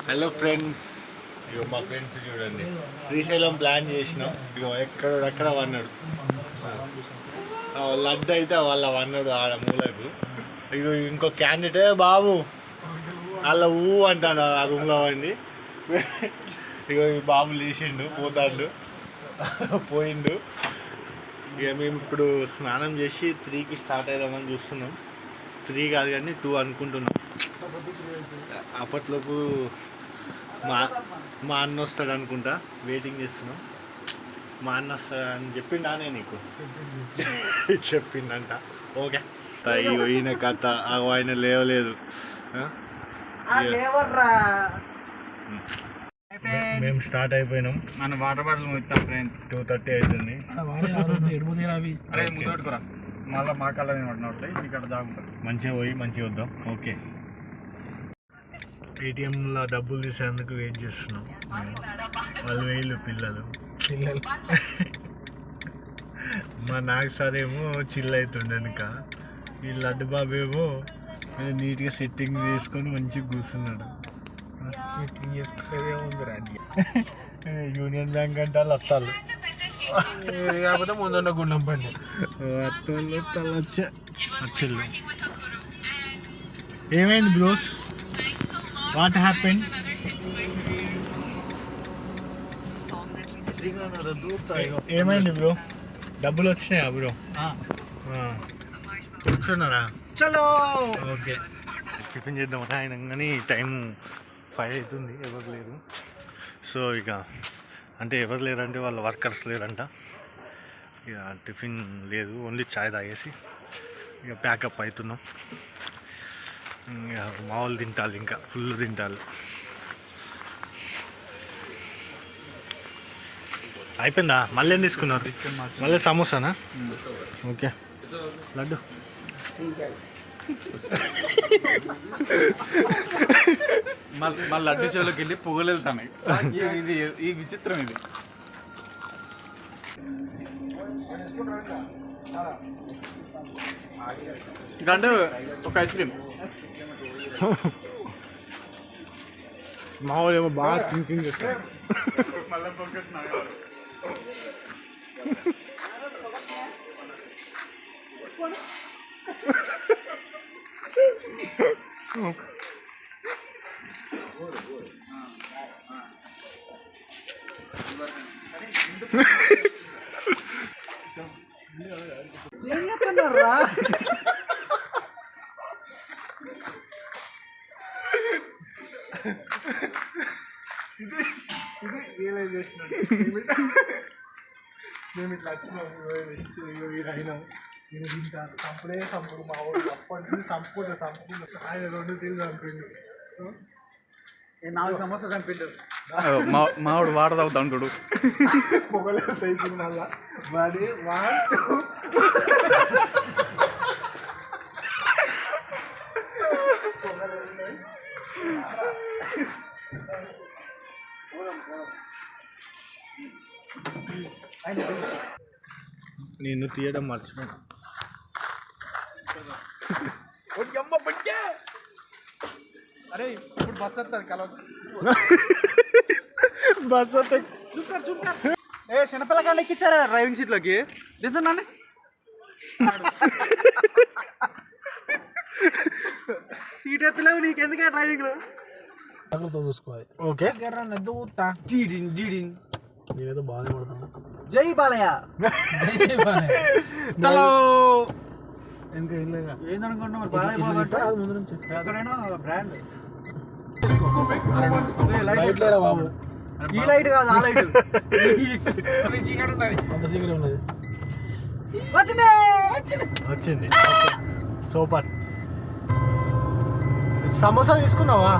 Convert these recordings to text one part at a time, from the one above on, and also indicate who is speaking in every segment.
Speaker 1: Hello friends, ఇగో మా friends చూడండి, Srisailam plan చేసినాం. ఇగో ఎక్కడక్కడ వన్నాడు లడ్డు అయితే వాళ్ళ వన్నాడు ఆడ మూలకు. ఇగో ఇంకో క్యాండిడేట్ బాబు అలా అంటాడు ఆ రూమ్లో వండి. ఇగో ఈ బాబు లేచిండు, పోయిండు. ఇక మేము ఇప్పుడు స్నానం చేసి 3కి స్టార్ట్ అవుదామని చూస్తున్నాం. 3 కాదు కానీ 2 అనుకుంటున్నాం. అప్పట్లోపు మా అన్న వస్తాడు అనుకుంటా, వెయిటింగ్ చేస్తున్నాం. మా అన్న వస్తాడని చెప్పిండానే నీకు? చెప్పిండంట. ఓకే, ఈయన కథ ఆయన లేవలేదు. మేము స్టార్ట్ అయిపోయినాం.
Speaker 2: మన వాటర్ బాటిల్ మొత్తం ఫ్రెండ్స్
Speaker 1: 2:30 అవుతుంది.
Speaker 2: అరే ముందురా, మళ్ళీ మా కళ్ళ పడినట్టు ఇక్కడ దాగుంటుంది.
Speaker 1: మంచిగా పోయి మంచిగా వద్దాం. ఓకే, ఏటీఎంలో డబ్బులు తీసేందుకు వెయిట్ చేస్తున్నాం. వాళ్ళు వేళ్ళు పిల్లలు మా నాకు సార్ ఏమో చిల్ అవుతుండే వెనుక. ఈ లడ్డు బాబు ఏమో నీట్గా సెట్టింగ్ చేసుకొని మంచిగా కూర్చున్నాడు.
Speaker 2: సెట్టింగ్ చేసుకునేది ఏముంది
Speaker 1: యూనియన్ బ్యాంక్ అంటే వాళ్ళు వస్తాళ్ళు,
Speaker 2: కాకపోతే ముందున్న గుండం పని
Speaker 1: వస్తాళ్ళు వచ్చిళ్ళు. ఏమైంది బ్రోస్? What happen? ఏమైంది బ్రో? డబ్బులు వచ్చినాయా బ్రో? కూర్చున్నారా?
Speaker 2: చలో
Speaker 1: ఓకే, టిఫిన్ చేద్దాం ఆయన. కానీ టైం 5 అవుతుంది, ఎవరు లేరు. సో ఇక అంటే ఎవరు లేరంటే వాళ్ళ వర్కర్స్ లేరంట. ఇక టిఫిన్ లేదు, ఓన్లీ చాయ్ తాగేసి ఇక ప్యాకప్ అవుతున్నాం. మామూలు తింటాలి, ఇంకా ఫుల్ తింటాలి. అయిపోయిందా? మళ్ళీ ఏం తీసుకున్నారు? మళ్ళీ సమోసానా? ఓకే, లడ్డు
Speaker 2: మళ్ళీ లడ్డు చెవులోకి వెళ్ళి పొగలు వెళ్తాయి. ఇది ఈ విచిత్రం ఇది. ఇదంటే ఒక ఐస్ క్రీమ్.
Speaker 1: మామూలు ఏమో బాగా థింకింగ్ చేస్తాను. ఇది రియలైజేషన్. మేము ఇట్లా వచ్చినాం, అయినాం. నేను తింటాను, సంపుడు మా ఊళ్ళు అప్పటి నుంచి సంపుకుంటా ఆయన 2 తీరు చంపిండు.
Speaker 2: 4 సమోసా చంపిండు. మావాడు వాటర్ తాగుతా అంటాడు.
Speaker 1: పొగలు తెచ్చింది మళ్ళా. మరి వాడు నిన్ను తీయడం మర్చిపోయినా.
Speaker 2: అరే ఇప్పుడు బస్ వస్తుంది కలవదు.
Speaker 1: బస్ వస్తే
Speaker 2: ఏ చిన్నపిల్లకాయలు ఎక్కిచ్చారా డ్రైవింగ్ సీట్లోకి? దించున్నాను సీట్ ఎత్తలేవు, నీకెందుకే డ్రైవింగ్లో?
Speaker 1: చూసుకోవాలి. ఓకే, నేనేదో బాగానే పడతాను.
Speaker 2: జై బాలయ్య. హలో,
Speaker 1: ఇంకా ఏం లేదా?
Speaker 2: ఏందనుకుంటున్నావు? బాలయ్య బాబు ముందు నుంచి ఎక్కడైనా బ్రాండ్.
Speaker 1: బాబు
Speaker 2: ఈ లైట్ కాదు, ఆ లైట్.
Speaker 1: అంత చీకటి ఉన్నది. వచ్చింది. సూపర్. సమోసా తీసుకున్నావా?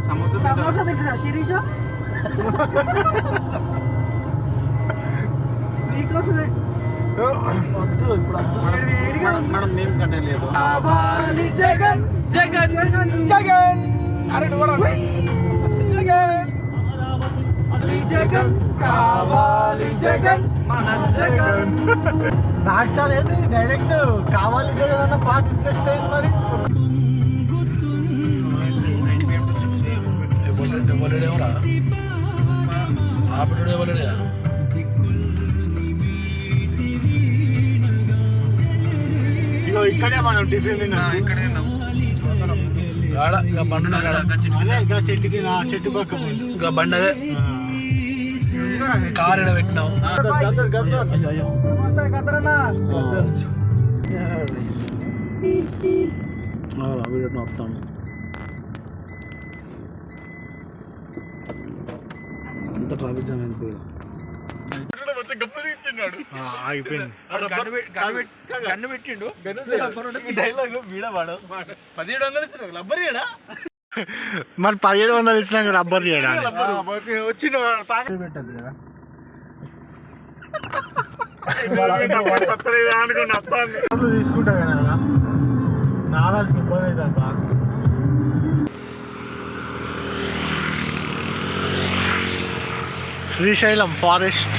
Speaker 2: సమోసా తింటుందా శిరీష? నీకోసమే. మనం నేమ్ కంటే లేదు. జగన్ జగన్ జగన్ అరే జగన్ జగన్ కావాలి జగన్ మన జగన్.
Speaker 1: నాకు సార్ ఏంది డైరెక్ట్ కావాలి జగన్ అన్న పాట ఇంట్రెస్ట్ అయింది. మరి
Speaker 3: ఎవలేడేమోరా ఆపడు ఎవలేడా
Speaker 1: ఇగో ఇక్కడే మనం టిఫిన్ తిన్నాం.
Speaker 2: ఇక్కడే
Speaker 3: ఆడ ఇక బండి ఉన్నది ఆడ.
Speaker 1: అదే ఇంకా చెట్టుకి నా చెట్టు పక్క
Speaker 3: ఇంకా బండి అదే కార్ ఎడ పెట్టినావు అయ్యో వీడియో వస్తాను అంత ట్రాఫిక్ జామ్ అయిపోయాడు
Speaker 1: ఆగిపోయింది.
Speaker 2: గన్ను పెట్టిండు డైలాగ్ వీడ వాడు 1700 ఇచ్చిన రబ్బర్ ఏడా
Speaker 1: మరి 1700 ఇచ్చినాక రబ్బర్ చేయడానికి
Speaker 2: వచ్చిన
Speaker 3: పెట్టద్దు కదా
Speaker 1: తీసుకుంటా కదా నారాజుకి ఇబ్బంది అవుతుంది బాగా. శ్రీశైలం ఫారెస్ట్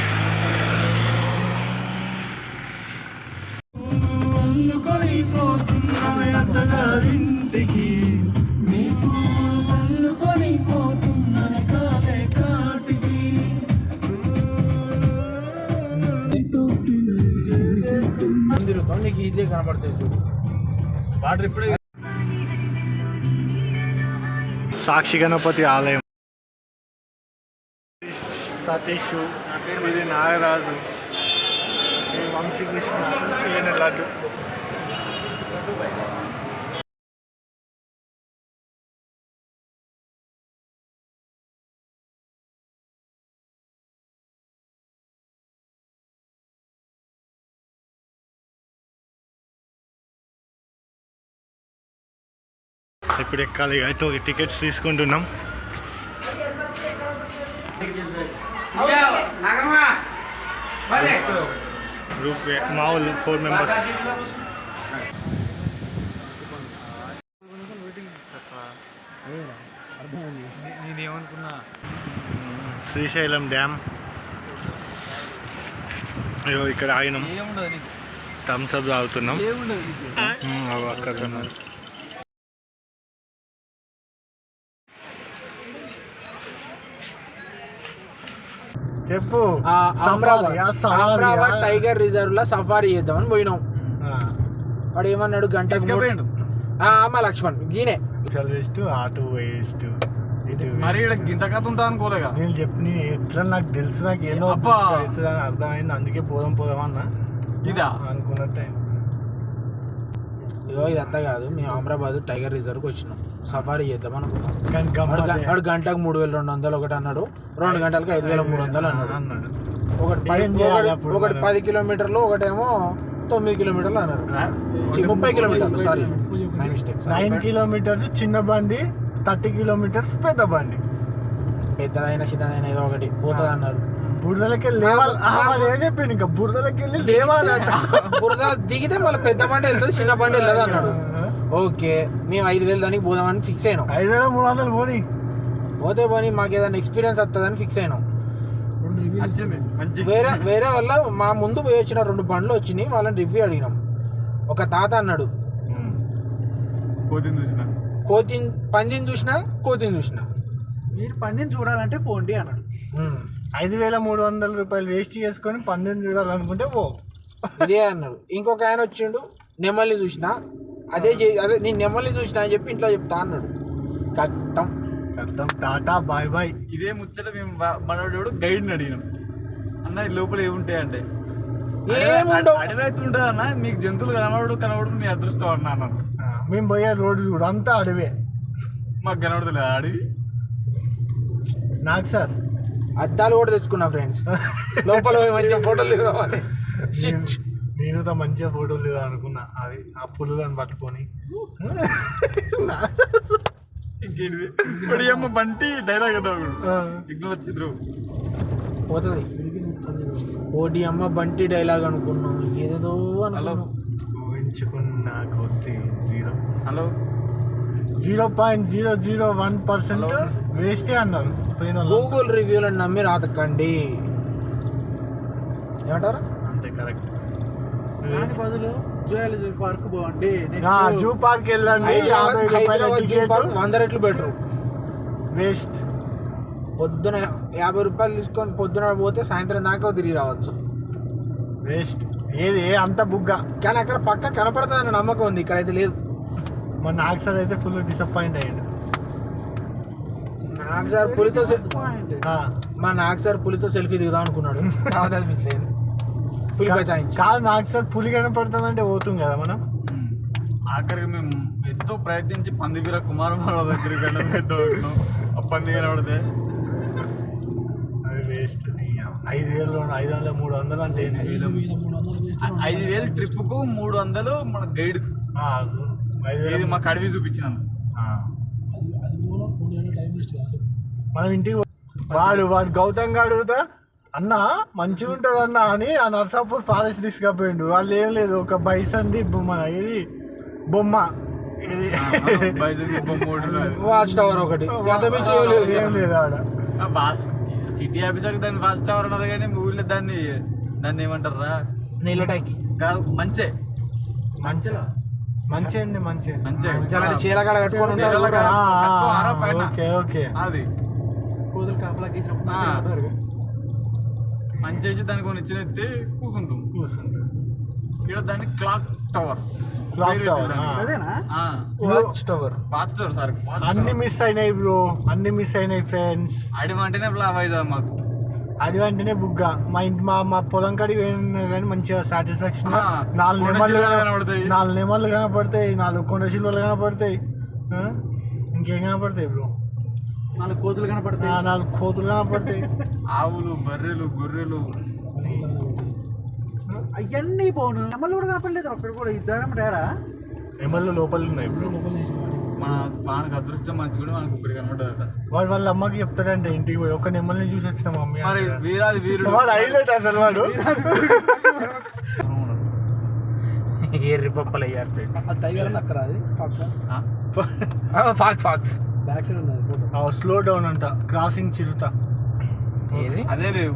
Speaker 3: నీకు ఈజీగా కనపడుతుంది చూడు వాటర్ ఇప్పుడే
Speaker 1: సాక్షి గణపతి ఆలయం. సతీష్, ఇది నాగరాజు, ఇది వంశీకృష్ణ, ఈయన లడ్డు. ఇప్పుడు ఎక్కాలి అయితే టికెట్స్ తీసుకుంటున్నాం. గ్రూప్ మా వాళ్ళు 4 మెంబర్స్.
Speaker 2: నేనేమనుకున్నా
Speaker 1: శ్రీశైలం డ్యామ్. అయ్యో ఇక్కడ ఆగినాం, థమ్స్ అప్ తాగుతున్నాం. అక్కడ ఉన్నారు. చెప్పు.
Speaker 3: అమరావతి టైగర్ రిజర్వ్ లో సఫారీ చేద్దామని పోయినాం. వాడు ఏమన్నాడు గంటకు మా లక్ష్మణ్ గీనే
Speaker 1: వేస్ట్ ఆటో వేస్ట్
Speaker 2: మరి ఇంత కథ ఉంటా అనుకోలేగా.
Speaker 1: నేను చెప్పి ఎట్లా నాకు తెలుసు, నాకు ఏదో అవుతుందని అర్థమైంది, అందుకే పోదాం అన్నా
Speaker 2: ఇదా
Speaker 1: అనుకున్న టైం.
Speaker 3: అయ్యో ఇదంతా కాదు, మేము అమరాబాద్ టైగర్ రిజర్వ్కి వచ్చినాం సఫారీ చేద్దాం అనుకున్నాం. వాడు గంటకు 3200 ఒకటి అన్నాడు, 2 గంటలకు 5300 అన్నాడు. ఒకటి 10 కిలోమీటర్లు, ఒకటేమో 9 కిలోమీటర్లు అన్నారు. 30 కిలోమీటర్లు, సారీ
Speaker 1: 9 కిలోమీటర్స్ చిన్న బండి, 30 కిలోమీటర్స్ పెద్ద బండి.
Speaker 3: పెద్దదైనా చిన్నదైనా ఏదో ఒకటి పోతుంది అన్నారు.
Speaker 1: బురదలకి లేవాలి ఏం చెప్పింది, ఇంకా బురదలకి వెళ్ళి లేవాలంట.
Speaker 3: బురద దిగితే మళ్ళీ పెద్ద బండి వెళ్తుంది, చిన్న బండి వెళ్ళదు అన్నాడు. ఓకే మేము 5000 దానికి పోదామని ఫిక్స్ అయినాం.
Speaker 1: 5300
Speaker 3: పోనీ మాకు ఏదైనా ఎక్స్పీరియన్స్ వస్తుందని ఫిక్స్ అయినాం. వేరే వల్ల మా ముందు పోయి వచ్చిన 2 బండ్లు వచ్చినాయి, వాళ్ళని రివ్యూ అడిగినాం. ఒక తాత అన్నాడు పందిని చూసినా కోతిని చూసినా,
Speaker 2: మీరు పందిని చూడాలంటే పోండి అన్నాడు.
Speaker 1: 5300 రూపాయలు వేస్ట్ చేసుకొని పందిని చూడాలనుకుంటే పో
Speaker 3: ఇదే అన్నాడు. ఇంకొక ఆయన వచ్చిండు నెమల్ని చూసినా, అదే నేను నెమల్ని చూసినా అని చెప్పి ఇంట్లో చెప్తా అన్నాడు. కట్టం
Speaker 1: టాటా బాయ్ బాయ్.
Speaker 2: ఇదే ముచ్చట మేము మనోడు గైడ్ని అడిగినాం, అన్న లోపల ఏముంటాయి అంటే అడవి అయితే ఉంటుంది అన్న, మీకు జంతువులు కనబడు మీ అదృష్టం అన్న అన్నారు.
Speaker 1: మేము పోయే రోడ్డు చూడు అంతా అడవే,
Speaker 2: మాకు కనబడతలేదు అడవి.
Speaker 1: నాకు సార్
Speaker 3: అద్దాలు కూడా తెచ్చుకున్నా ఫ్రెండ్స్, లోపల మంచిగా ఫోటోలు దిగుదామని.
Speaker 1: నేను మంచిగా ఫోటోలు దిగా అనుకున్నా, అవి ఆ పుల్లులను పట్టుకొని.
Speaker 2: ఇంకేంటి అమ్మ బంటి డైలాగ్ కదా సిగ్నల్ వచ్చిండ్రు
Speaker 3: పోతుంది. ఓడి అమ్మ బంటి డైలాగ్ అనుకున్నాం, ఏదేదో అనుకున్నాం.
Speaker 1: ఊహించుకున్న కొద్ది
Speaker 2: హలో
Speaker 1: 0.001% వేస్టే అన్నారు.
Speaker 3: గూగుల్ రివ్యూలను నమ్మి రాతకండి, ఏమంటారు?
Speaker 1: అంతే కరెక్ట్.
Speaker 2: దాని బదులు జువాలజీ పార్క్ పోండి,
Speaker 1: జూ పార్క్ వెళ్ళండి, 50 రూపాయల టికెట్
Speaker 3: 100 రెట్లు బెటర్.
Speaker 1: వేస్ట్.
Speaker 3: పొద్దున 50 రూపాయలు తీసుకొని పొద్దున పోతే సాయంత్రం దాకా తిరిగి రావచ్చు.
Speaker 1: వేస్ట్. ఏది అంత బుగ్గ.
Speaker 3: కానీ అక్కడ పక్క కనపడుతుందన్న నమ్మకం ఉంది, ఇక్కడైతే లేదు.
Speaker 1: మా నాకు సార్ అయితే ఫుల్ డిసప్పాయింట్ అయ్యాడు.
Speaker 3: నాకు సార్ పులితో సెల్ఫీ దిగుదాం అనుకున్నాడు, కాదు మిస్ అయింది. పులిపై చాయించి
Speaker 1: కాదు, నాకు సార్ పులి కనపడుతుందంటే పోతుంది కదా మనం.
Speaker 2: ఆఖరికి మేము ఎంతో ప్రయత్నించి పందిగిర కుమారమాల దగ్గరికి వెళ్ళడం ఆ పంది కనబడితే
Speaker 1: అది వేస్ట్. 5,000 500 300 అంటే
Speaker 2: 5,000 ట్రిప్కు 300 మన గైడ్. ఇది మాకు అడవి చూపించినందు.
Speaker 1: మనం ఇంటికి వాడు గౌతమ్ అడుగుతా అన్న మంచిగా ఉంటుంది అన్న అని ఆ నర్సాపూర్ ఫారెస్ట్ తీసుకపోయిండు. వాళ్ళు ఏం లేదు, ఒక బైసన్ది మన ఇది బొమ్మ, ఇది
Speaker 3: వాచ్ టవర్ ఒకటి,
Speaker 1: ఏం లేదు ఆడ.
Speaker 2: సిటీ ఆఫీసర్ దాన్ని ఫస్ట్ టవర్ అన్నారు కానీ ఊళ్ళో దాన్ని ఏమంటారా
Speaker 3: నీళ్ళ ట్యాంక్
Speaker 2: కాదు, మంచే
Speaker 3: చీలకాడ కట్టుకొని
Speaker 2: అది కోతులు కాపలాకి మంచి దానికి కొన్ని ఇచ్చిన ఎత్తి కూర్చుంటాం. ఇక్కడ దాన్ని క్లాక్ టవర్.
Speaker 1: అన్ని మిస్ అయినాయి బ్రో, అన్ని మిస్ అయినాయి ఫ్రెండ్స్.
Speaker 2: అడివి అంటేనే ఫ్లాప్ అవుతుంది మాకు.
Speaker 1: అడివి అంటేనే బుగ్గ. మా ఇంటి మా పొలం కాడికి పోయినా కానీ మంచిగా సాటిస్ఫాక్షన్. 4 నెమళ్ళు కనపడతాయి, 4 కొండ శిల్వలు కనపడతాయి. ఇంకేం కనపడతాయి బ్రో?
Speaker 3: 4 కోతులు కనపడతాయి,
Speaker 1: 4 కోతులు కనపడతాయి.
Speaker 2: ఆవులు, బర్రెలు, గొర్రెలు
Speaker 3: అవన్నీ పోను. నెమళ్ళు కూడా కనపడలేదు అక్కడ కూడా. ఇద్దరం డాడా
Speaker 1: నెమళ్ళు లోపల ఉన్నాయి బ్రో.
Speaker 2: మనకు అదృష్టం మంచి కూడా మనకు ఇప్పుడు కనపడదట.
Speaker 1: వాడు వాళ్ళ అమ్మకి చెప్తాడంటే ఇంటికి పోయి ఒక నెమల్ని చూసి వచ్చిన మమ్మీ.
Speaker 2: మరి వీరాది వీరుడు
Speaker 1: వాడు హైలైట్ అసలు. వాడు
Speaker 3: ఎర్రి పప్పలు అయ్యారు ఫ్రెండ్స్. టైగర్ అక్కడ అది ఫాక్స్ బ్యాక్ సైడ్ ఉన్నది.
Speaker 1: స్లో డౌన్ అంట, క్రాసింగ్ చిరుత.
Speaker 2: అదే లేవు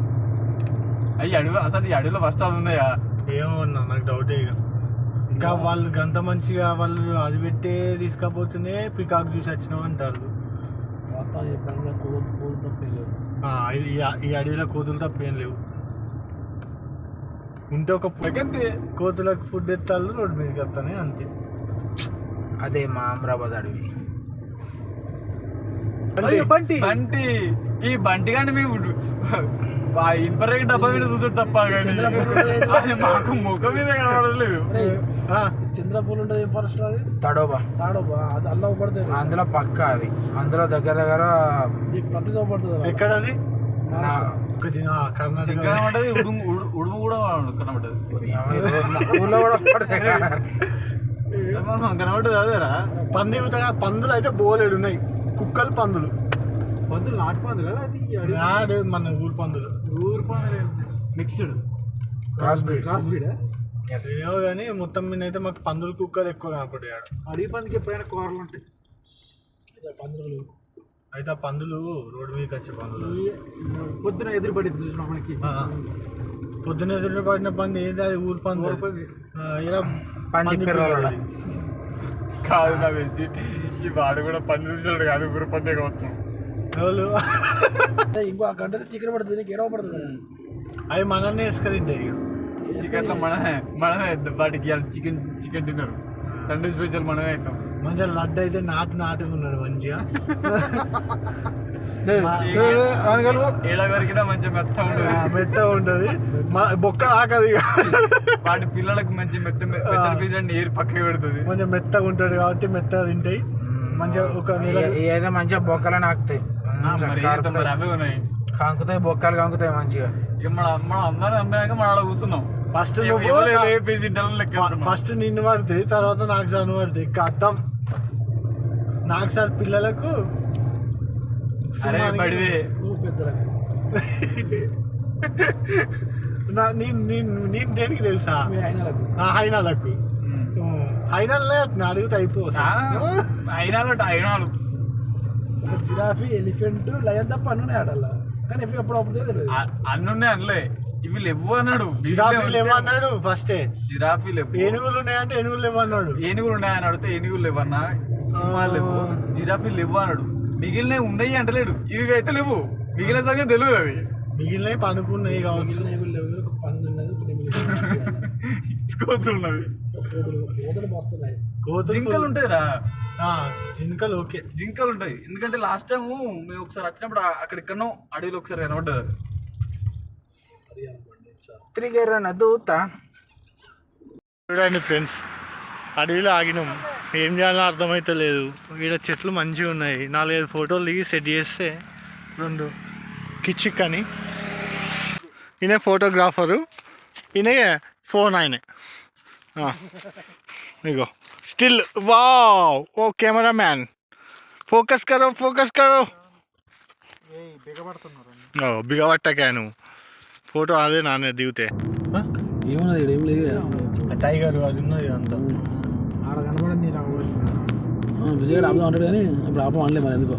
Speaker 2: అయ్యి అడవి. అసలు ఈ అడవిలో ఫస్ట్ అది ఉన్నాయా?
Speaker 1: ఏమో అన్నా, నాకు డౌటే. ఇంకా వాళ్ళు గంత మంచిగా వాళ్ళు అది పెట్టే తీసుకపోతేనే పికాక్ చూసి వచ్చినాం అంటారు. ఈ అడవిలో కోతులు తప్పేం లేవు. ఉంటే ఒక కోతులకు ఫుడ్ ఎత్తాలు రోడ్డు మీదకి వస్తానే అంతే.
Speaker 3: అదే మా అమరాబాద్ అడవి.
Speaker 2: బంటి ఈ బంటి కానీ మేము ఇన్పరేట్ డబ్బా మీద చూసాడు తప్ప కానీ మాకు ముఖం మీద కనబడలేదు.
Speaker 3: చంద్రపూర్ ఉంటుంది ఫారెస్ట్, అది తాడోబా అది అల్లా పడుతుంది. అందులో పక్క అది, అందులో దగ్గర ప్రతిదో పడుతుంది.
Speaker 1: ఎక్కడ అది? కర్ణాటక
Speaker 2: కనబడ్డది. ఉడుము కూడా కనబడ్డది.
Speaker 3: ఊళ్ళో కూడా పడుతుంది
Speaker 2: కనబడ్డది. అదేరా
Speaker 1: పందులు అయితే బోలేడు ఉన్నాయి. కుక్కలు, పందులు
Speaker 3: నాటు పందులు
Speaker 1: మన ఊరు పందులు
Speaker 2: మిక్స్డ్
Speaker 3: క్రాస్ బ్రీడ్
Speaker 1: ఏమో కానీ మొత్తం మీద అయితే మాకు పందులు, కుక్కలు ఎక్కువ కనపడ్డాయి.
Speaker 3: అడవి పందికి ఎప్పుడైనా కూరలు ఉంటాయి. పందులు
Speaker 1: అయితే ఆ పందులు రోడ్డు మీదకి వచ్చే పందులు
Speaker 3: పొద్దున ఎదురుపడింది మనకి.
Speaker 1: పొద్దున ఎదురుపడిన పంది ఏంటి? అది ఊరు పందు.
Speaker 2: కాదు నాకు తెలిసి ఈ వాడు కూడా పంది చూసినాడు కాదు, ఊరు పందే కావచ్చు.
Speaker 3: ఇంకో గంట చికెన్ పడుతుంది, ఏడవ పడుతుంది.
Speaker 1: అవి మనల్ని వేసుకదింటాయి.
Speaker 2: చికెన్ మనమే వాటికి చికెన్ తిన్నారు. సండే స్పెషల్ మనమే అవుతాం.
Speaker 1: మంచిగా లడ్డు అయితే నాటుగా ఉన్నాడు మంచిగా.
Speaker 2: ఏడవరికినా మంచిగా
Speaker 1: మెత్త ఉంటుంది, బొక్క ఆకది.
Speaker 2: వాటి పిల్లలకు మంచి మెత్త పీస్ అండి ఏరు పక్కకి పెడుతుంది.
Speaker 1: మంచిగా మెత్తగా ఉంటుంది కాబట్టి మెత్తగా తింటాయి. మంచిగా ఒక
Speaker 3: ఏదో మంచిగా బొక్కలు నాకుతాయి.
Speaker 2: అవే ఉన్నాయి,
Speaker 3: కాంకుతాయి, బొక్కలు కాంకుతాయి మంచిగా.
Speaker 2: ఇక మనం అందరం అమ్మాక మన ఆడ కూర్చున్నాం.
Speaker 1: ఫస్ట్ నిన్ను పడుతుంది, తర్వాత నాకు సార్ పడుతుంది. అర్థం నాకు సార్ పిల్లలకు నేను దేనికి తెలుసా? హైనాలకు అడిగితే
Speaker 2: అయిపోయినాలు
Speaker 3: జిరాఫీ, ఎలిఫెంట్, లయన్ తప్ప అన్నీ ఆడాలా. కానీ ఎప్పుడు
Speaker 2: అన్నున్నాయి అనలే, ఇవి లేవు అన్నాడు.
Speaker 1: జిరాఫీలు ఏమన్నాడు ఫస్ట్?
Speaker 2: జిరాఫీ లేవు.
Speaker 1: ఏనుగులు ఉన్నాయంటే ఏనుగులు లేవన్నాడు.
Speaker 2: ఏనుగులు ఉన్నాయని అడిగితే ఏనుగులు లేవన్నా, సింహాలు లేవు, జిరాఫీలు లేవు అన్నాడు. మిగిలినవి ఉన్నాయి అంటలేడు. ఇవి అయితే లేవు, మిగిలిన సంగతి తెలియదు అవి.
Speaker 1: మిగిలినవి పనుకున్నాయి కావచ్చు.
Speaker 2: కోతులు ఉన్నవి,
Speaker 1: కోతులు
Speaker 2: జింకలు ఉంటాయిరా.
Speaker 1: జింకలు ఓకే,
Speaker 2: జింకలు ఉంటాయి. ఎందుకంటే లాస్ట్ టైం మేము ఒకసారి వచ్చినప్పుడు అక్కడ ఎక్కడో అడవిలో ఒకసారి కనబడ్డది.
Speaker 3: తిరిగారా దూత.
Speaker 1: చూడండి ఫ్రెండ్స్, అడవిలో ఆగినాం, ఏం చేయాలో అర్థమైతే లేదు. ఈడ చెట్లు మంచిగా ఉన్నాయి, 4-5 ఫోటోలు దిగి సెట్ చేస్తే 2 కిచిక్ అని ఈయన ఫోటోగ్రాఫరు, ఈయన ఫోన్ ఆయనే. ఇగో స్టిల్ వావ్. ఓ కెమెరా మ్యాన్ ఫోకస్ కరో, ఫోకస్ కరో. బిగబట్టకా నువ్వు ఫోటో అదే నాన్న దిగితే.
Speaker 3: ఏమున్నది ఏం లేదు,
Speaker 1: టైగర్ అది ఉన్నది అంతా
Speaker 3: ఆడ కనబడింది. విజయ్ ఆపుదాం అంటాడు కానీ ఇప్పుడు ఆపం అనలే మరి ఎందుకో.